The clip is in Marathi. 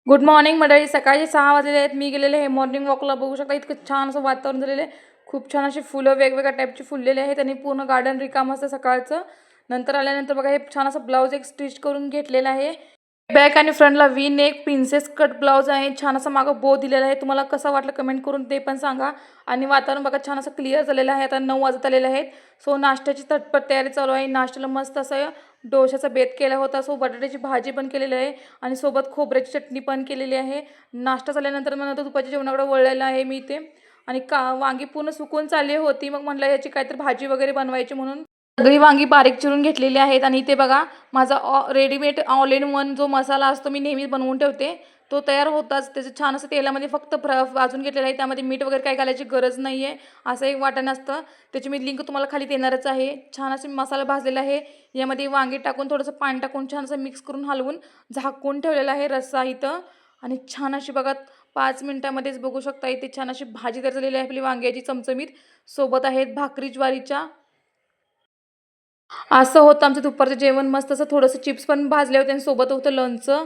गुड मॉर्निंग मंडळी. सकाळचे 6 वाजलेले आहेत. मी गेलेले आहे मॉर्निंग वॉकला. बघू शकता इतकं छान असं वातावरण झालेलं आहे. खूप छान अशी फुलं वेगवेगळ्या टाईपची फुललेली आहेत आणि पूर्ण गार्डन रिकामं असतं सकाळचं. नंतर आल्यानंतर बघा हे छान असं ब्लाऊज एक स्टिच करून घेतलेलं आहे. बॅक आणि फ्रंटला V neck princess cut blouse आहे. छान असा मागं बो दिलेला आहे. तुम्हाला कसं वाटलं कमेंट करून ते पण सांगा. आणि वातावरण बघा छान असं क्लिअर झालेलं आहे. आता 9 वाजत आलेले आहेत. सो नाश्त्याची तटपट तयारी चालू आहे. नाश्त्याला मस्त असं डोशाचा बेत केला होता. सो बटाट्याची भाजी पण केलेली आहे आणि सोबत खोबऱ्याची चटणी पण केलेली आहे. नाश्ता झाल्यानंतर मग नंतर दुपारच्या जेवणाकडे वळलेलं आहे मी इथे. आणि वांगी पूर्ण सुकून चालली होती. मग म्हटलं याची काहीतरी भाजी वगैरे बनवायची म्हणून सगळी वांगी बारीक चिरून घेतलेली आहेत. आणि इथे बघा माझा रेडीमेड ऑल इन वन जो मसाला असतो मी नेहमी बनवून ठेवते तो तयार होताच. त्याचं छान असं तेलामध्ये फक्त भाजून घेतलेलं आहे. त्यामध्ये मीठ वगैरे काही घालायची गरज नाही आहे. असं एक वाटण असतं. त्याची मी लिंक तुम्हाला खाली देणारच आहे. छान असे मसाला भाजलेला आहे. यामध्ये वांगी टाकून थोडंसं पाणी टाकून छान असं मिक्स करून हलवून झाकून ठेवलेला आहे रस्सा इथं. आणि छान अशी बघा 5 मिनिटामध्येच बघू शकता इथे छान अशी भाजी तयार झालेली आहे आपली वांग्याची चमचमीत. सोबत आहेत भाकरी ज्वारीच्या. असं होतं आमचं दुपारचं जेवण. मस्त असं थोडंसं चिप्स पण भाजले होते आणि सोबत होतं लोणचं.